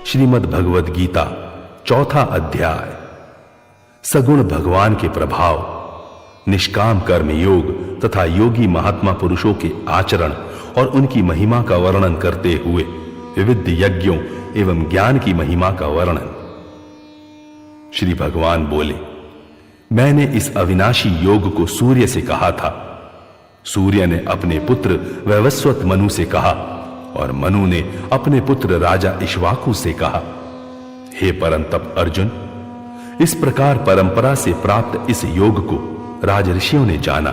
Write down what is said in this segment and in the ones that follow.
श्रीमद् भगवद गीता चौथा अध्याय। सगुण भगवान के प्रभाव, निष्काम कर्म योग तथा योगी महात्मा पुरुषों के आचरण और उनकी महिमा का वर्णन करते हुए विविध यज्ञों एवं ज्ञान की महिमा का वर्णन। श्री भगवान बोले, मैंने इस अविनाशी योग को सूर्य से कहा था। सूर्य ने अपने पुत्र वैवस्वत मनु से कहा और मनु ने अपने पुत्र राजा इक्ष्वाकु से कहा। हे परंतप अर्जुन, इस प्रकार परंपरा से प्राप्त इस योग को राजऋषियों ने जाना,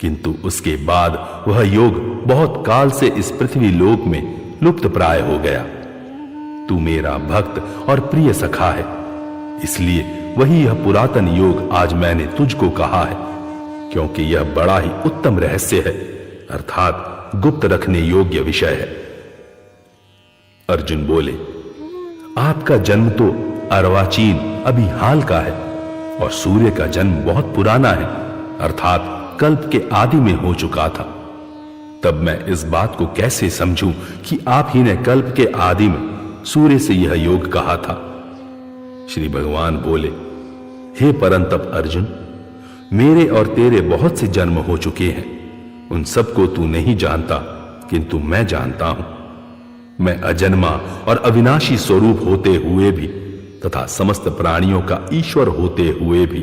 किंतु उसके बाद वह योग बहुत काल से इस पृथ्वी लोक में लुप्त प्राय हो गया। तू मेरा भक्त और प्रिय सखा है, इसलिए वही यह पुरातन योग आज मैंने तुझको कहा है, क्योंकि यह बड़ा ही उत्तम रहस्य है, अर्थात गुप्त रखने योग्य विषय है। अर्जुन बोले, आपका जन्म तो अर्वाचीन अभी हाल का है और सूर्य का जन्म बहुत पुराना है, अर्थात कल्प के आदि में हो चुका था। तब मैं इस बात को कैसे समझूं कि आप ही ने कल्प के आदि में सूर्य से यह योग कहा था। श्री भगवान बोले, हे परंतप अर्जुन, मेरे और तेरे बहुत से जन्म हो चुके हैं, उन सबको तू नहीं जानता, किंतु मैं जानता हूं। मैं अजन्मा और अविनाशी स्वरूप होते हुए भी तथा समस्त प्राणियों का ईश्वर होते हुए भी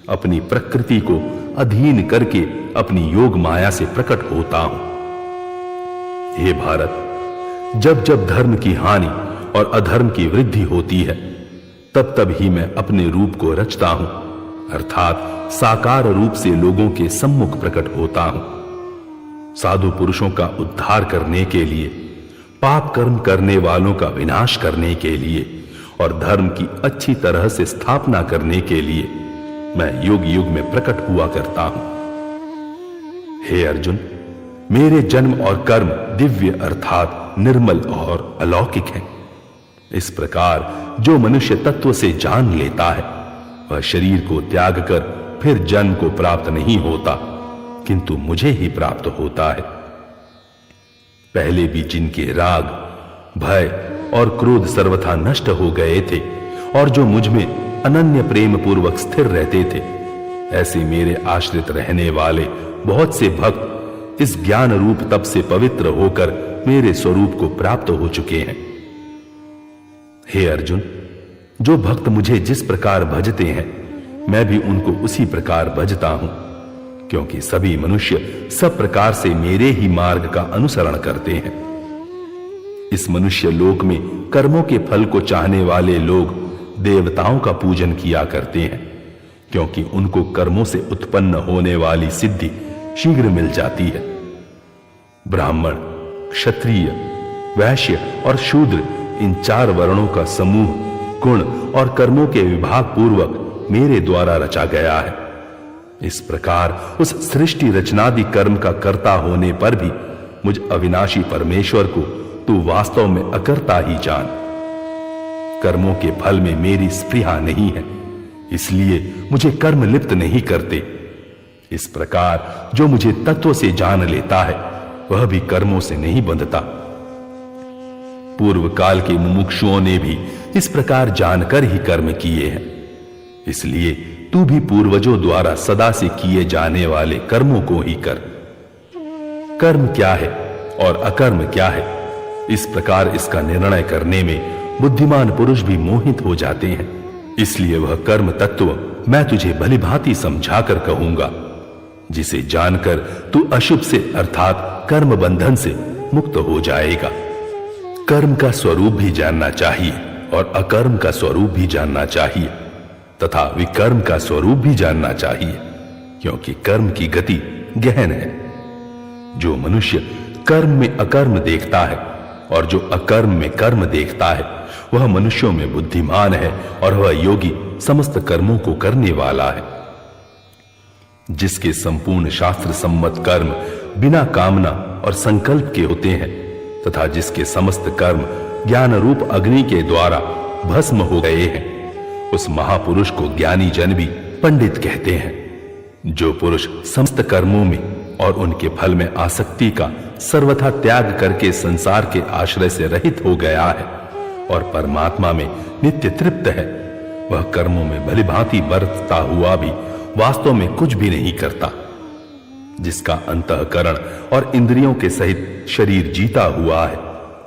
अपनी प्रकृति को अधीन करके अपनी योग माया से प्रकट होता हूं। हे भारत, जब जब धर्म की हानि और अधर्म की वृद्धि होती है, तब तब ही मैं अपने रूप को रचता हूं, अर्थात साकार रूप से लोगों के सम्मुख प्रकट होता हूं। साधु पुरुषों का उद्धार करने के लिए, पाप कर्म करने वालों का विनाश करने के लिए और धर्म की अच्छी तरह से स्थापना करने के लिए मैं युग युग में प्रकट हुआ करता हूं। हे अर्जुन, मेरे जन्म और कर्म दिव्य अर्थात निर्मल और अलौकिक हैं। इस प्रकार जो मनुष्य तत्व से जान लेता है, वह शरीर को त्याग कर फिर जन्म को प्राप्त नहीं होता, किंतु मुझे ही प्राप्त होता है। पहले भी जिनके राग, भय और क्रोध सर्वथा नष्ट हो गए थे और जो मुझ में अनन्य प्रेम पूर्वक स्थिर रहते थे, ऐसे मेरे आश्रित रहने वाले बहुत से भक्त इस ज्ञान रूप तप से पवित्र होकर मेरे स्वरूप को प्राप्त हो चुके हैं। हे अर्जुन, जो भक्त मुझे जिस प्रकार भजते हैं, मैं भी उनको उसी प्रकार भजता हूं, क्योंकि सभी मनुष्य सब प्रकार से मेरे ही मार्ग का अनुसरण करते हैं। इस मनुष्य लोक में कर्मों के फल को चाहने वाले लोग देवताओं का पूजन किया करते हैं, क्योंकि उनको कर्मों से उत्पन्न होने वाली सिद्धि शीघ्र मिल जाती है। ब्राह्मण, क्षत्रिय, वैश्य और शूद्र, इन चार वर्णों का समूह गुण और कर्मों के विभाग पूर्वक मेरे द्वारा रचा गया है। इस प्रकार उस सृष्टि रचनादि कर्म का कर्ता होने पर भी मुझ अविनाशी परमेश्वर को तू वास्तव में अकर्ता ही जान। कर्मों के फल में मेरी स्पृहा नहीं है, इसलिए मुझे कर्म लिप्त नहीं करते। इस प्रकार जो मुझे तत्व से जान लेता है, वह भी कर्मों से नहीं बंधता। पूर्व काल के मुमुक्षुओं ने भी इस प्रकार जानकर ही कर्म किए हैं, इसलिए तू भी पूर्वजों द्वारा सदा से किए जाने वाले कर्मों को ही कर। कर्म क्या है और अकर्म क्या है, इस प्रकार इसका निर्णय करने में बुद्धिमान पुरुष भी मोहित हो जाते हैं। इसलिए वह कर्म तत्व मैं तुझे भलीभांति समझाकर कहूंगा, जिसे जानकर तू अशुभ से अर्थात कर्म बंधन से मुक्त हो जाएगा। कर्म का स्वरूप भी जानना चाहिए और अकर्म का स्वरूप भी जानना चाहिए तथा विकर्म का स्वरूप भी जानना चाहिए, क्योंकि कर्म की गति गहन है। जो मनुष्य कर्म में अकर्म देखता है और जो अकर्म में कर्म देखता है, वह मनुष्यों में बुद्धिमान है और वह योगी समस्त कर्मों को करने वाला है। जिसके संपूर्ण शास्त्र सम्मत कर्म बिना कामना और संकल्प के होते हैं तथा जिसके समस्त कर्म ज्ञान रूप अग्नि के द्वारा भस्म हो गए हैं, उस महापुरुष को ज्ञानी जन भी पंडित कहते हैं। जो पुरुष समस्त कर्मों में और उनके फल में आसक्ति का सर्वथा त्याग करके संसार के आश्रय से रहित हो गया है और परमात्मा में नित्य तृप्त है, वह कर्मों में भलीभांति बरतता हुआ भी वास्तव में कुछ भी नहीं करता। जिसका अंतःकरण और इंद्रियों के सहित शरीर जीता हुआ है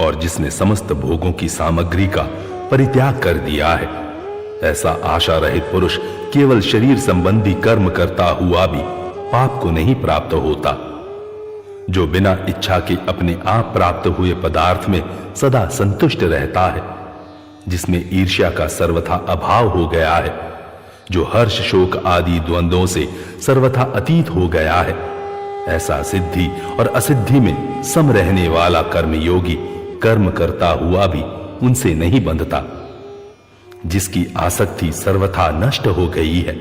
और जिसने समस्त भोगों की सामग्री का परित्याग कर दिया है, ऐसा आशा रहित पुरुष केवल शरीर संबंधी कर्म करता हुआ भी पाप को नहीं प्राप्त होता। जो बिना इच्छा के अपने आप प्राप्त हुए पदार्थ में सदा संतुष्ट रहता है, जिसमें ईर्ष्या का सर्वथा अभाव हो गया है, जो हर्ष शोक आदि द्वंद्वों से सर्वथा अतीत हो गया है, ऐसा सिद्धि और असिद्धि में सम रहने वाला कर्मयोगी कर्म करता हुआ भी उनसे नहीं बंधता। जिसकी आसक्ति सर्वथा नष्ट हो गई है,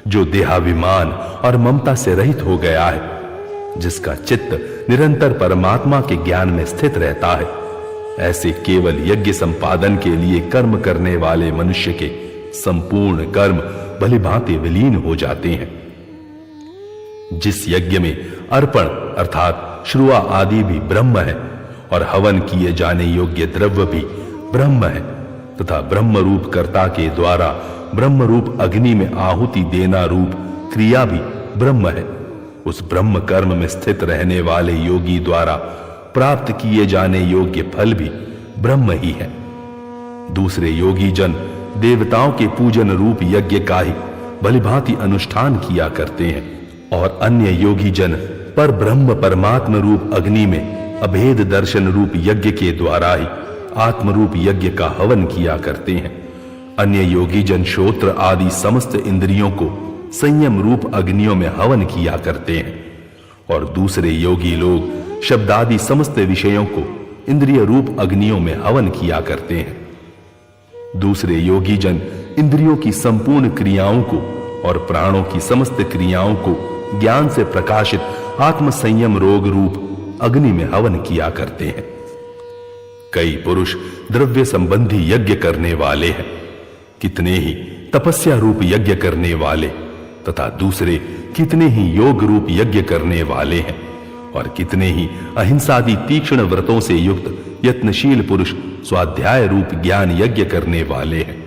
जो देहाभिमान और ममता से रहित हो गया है, जिसका चित्त निरंतर परमात्मा के ज्ञान में स्थित रहता है, ऐसे केवल यज्ञ संपादन के लिए कर्म करने वाले मनुष्य के संपूर्ण कर्म भलीभांति विलीन हो जाते हैं। जिस यज्ञ में अर्पण अर्थात श्रुआ आदि भी ब्रह्म है और हवन किए जाने योग्य द्रव्य भी ब्रह्म है तथा ब्रह्म रूप कर्ता के द्वारा ब्रह्म रूप अग्नि में आहुति देना रूप क्रिया भी ब्रह्म है, उस ब्रह्म कर्म में स्थित रहने वाले योगी द्वारा प्राप्त किए जाने योग्य फल भी ब्रह्म ही है। दूसरे योगी जन देवताओं के पूजन रूप यज्ञ का ही भलीभांति अनुष्ठान किया करते हैं और अन्य योगी जन पर ब्रह्म परमात्म रूप अग्नि में अभेद दर्शन रूप यज्ञ के द्वारा ही आत्म रूप यज्ञ का हवन किया करते हैं। अन्य योगी जन श्रोत्र आदि समस्त इंद्रियों को संयम रूप अग्नियों में हवन किया करते हैं और दूसरे योगी लोग शब्दादि समस्त विषयों को इंद्रिय रूप अग्नियों में हवन किया करते हैं। दूसरे योगी जन इंद्रियों की संपूर्ण क्रियाओं को और प्राणों की समस्त क्रियाओं को ज्ञान से प्रकाशित आत्म संयम रोग रूप अग्नि में हवन किया करते हैं। कई पुरुष द्रव्य संबंधी यज्ञ करने वाले हैं, कितने ही तपस्या रूप यज्ञ करने वाले तथा दूसरे कितने ही योग रूप यज्ञ करने वाले हैं और कितने ही अहिंसादि तीक्ष्ण व्रतों से युक्त यत्नशील पुरुष स्वाध्याय रूप ज्ञान यज्ञ करने वाले हैं।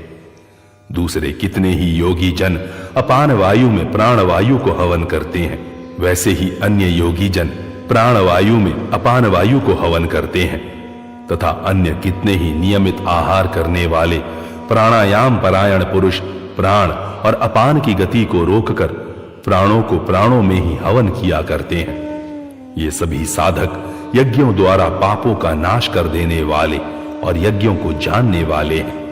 दूसरे कितने ही योगी जन अपान वायु में प्राण वायु को हवन करते हैं, वैसे ही अन्य योगी जन प्राण वायु में अपान वायु को हवन करते हैं तथा अन्य कितने ही नियमित आहार करने वाले प्राणायाम परायण पुरुष प्राण और अपान की गति को रोककर प्राणों को प्राणों में ही हवन किया करते हैं। ये सभी साधक यज्ञों द्वारा पापों का नाश कर देने वाले और यज्ञों को जानने वाले हैं।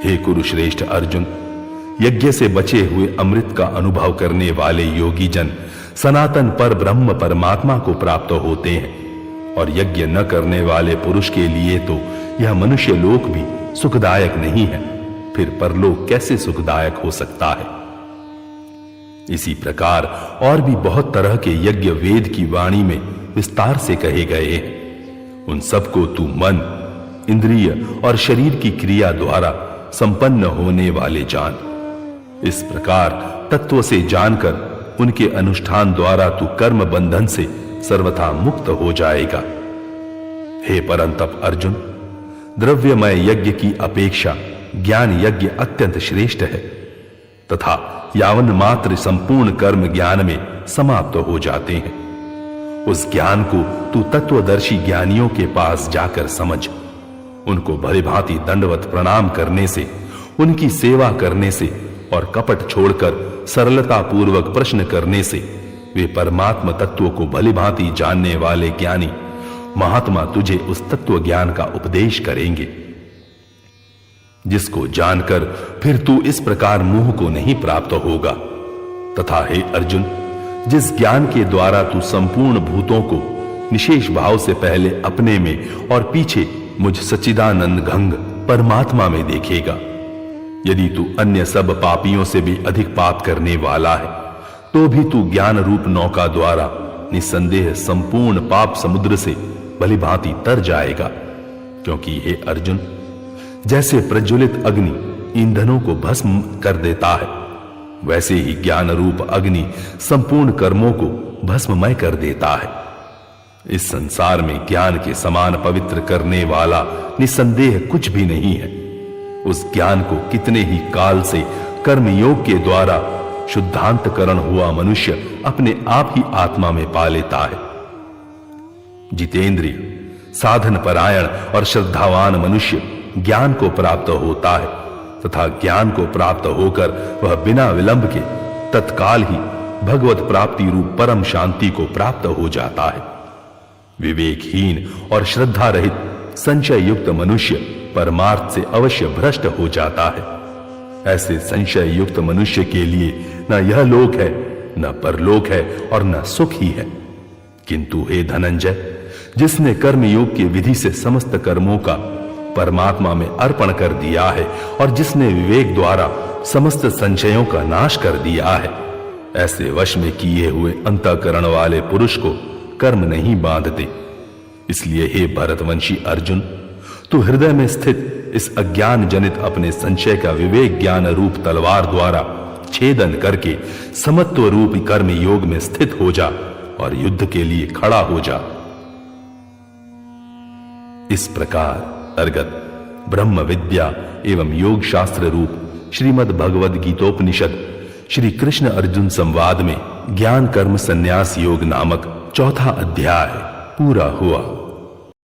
हे कुरुश्रेष्ठ अर्जुन, यज्ञ से बचे हुए अमृत का अनुभव करने वाले योगी जन सनातन पर ब्रह्म परमात्मा को प्राप्त होते हैं और यज्ञ न करने वाले पुरुष के लिए तो यह मनुष्य लोक भी सुखदायक नहीं है, फिर परलोक कैसे सुखदायक हो सकता है। इसी प्रकार और भी बहुत तरह के यज्ञ वेद की वाणी में विस्तार से कहे गए हैं। उन सबको तू मन, इंद्रिय और शरीर की क्रिया द्वारा संपन्न होने वाले जान। इस प्रकार तत्व से जानकर उनके अनुष्ठान द्वारा तू कर्म बंधन से सर्वथा मुक्त हो जाएगा। हे परंतप अर्जुन, द्रव्यमय यज्ञ की अपेक्षा ज्ञान यज्ञ अत्यंत श्रेष्ठ है तथा यावन मात्र संपूर्ण कर्म ज्ञान में समाप्त हो जाते हैं। उस ज्ञान को तू तत्वदर्शी ज्ञानियों के पास जाकर समझ। उनको भलीभांति दंडवत प्रणाम करने से, उनकी सेवा करने से और कपट छोड़कर सरलता पूर्वक प्रश्न करने से वे परमात्म तत्व को भलीभांति जानने वाले ज्ञानी महात्मा तुझे उस तत्व ज्ञान का उपदेश करेंगे, जिसको जानकर फिर तू इस प्रकार मोह को नहीं प्राप्त होगा। तथा हे अर्जुन, जिस ज्ञान के द्वारा तू संपूर्ण भूतों को निशेष भाव से पहले अपने में और पीछे मुझ सच्चिदानंद घंग परमात्मा में देखेगा, यदि तू अन्य सब पापियों से भी अधिक पाप करने वाला है तो भी तू ज्ञान रूप नौका द्वारा निसंदेह संपूर्ण पाप समुद्र से भलीभांति तर जाएगा। क्योंकि हे अर्जुन, जैसे प्रज्वलित अग्नि ईंधनों को भस्म कर देता है, वैसे ही ज्ञान रूप अग्नि संपूर्ण कर्मों को भस्ममय कर देता है। इस संसार में ज्ञान के समान पवित्र करने वाला निसंदेह कुछ भी नहीं है। उस ज्ञान को कितने ही काल से कर्मयोग के द्वारा शुद्धांतकरण हुआ मनुष्य अपने आप ही आत्मा में पा लेता है। जितेंद्रिय, साधन परायण और श्रद्धावान मनुष्य ज्ञान को प्राप्त होता है तथा ज्ञान को प्राप्त होकर वह बिना विलंब के तत्काल ही भगवत प्राप्ति रूप परम शांति को प्राप्त हो जाता है। विवेकहीन और श्रद्धा रहित संशय युक्त मनुष्य परमार्थ से अवश्य भ्रष्ट हो जाता है। ऐसे संशय युक्त मनुष्य के लिए न यह लोक है, न परलोक है और न सुख ही है। किंतु हे धनंजय, जिसने कर्मयोग की विधि से समस्त कर्मों का परमात्मा में अर्पण कर दिया है और जिसने विवेक द्वारा समस्त संशयों का नाश कर दिया है, ऐसे वश में किए हुए अंतःकरण वाले पुरुष को कर्म नहीं बांधते। इसलिए हे भरतवंशी अर्जुन, तू हृदय में स्थित इस अज्ञान जनित अपने संशय का विवेक ज्ञान रूप तलवार द्वारा छेदन करके समत्व रूपी कर्म योग में स्थित हो जा और युद्ध के लिए खड़ा हो जा। इस प्रकार अर्गत ब्रह्म विद्या एवं योग शास्त्र रूप श्रीमद् भगवद गीतोपनिषद श्री कृष्ण अर्जुन संवाद में ज्ञान कर्म संन्यास योग नामक चौथा अध्याय पूरा हुआ।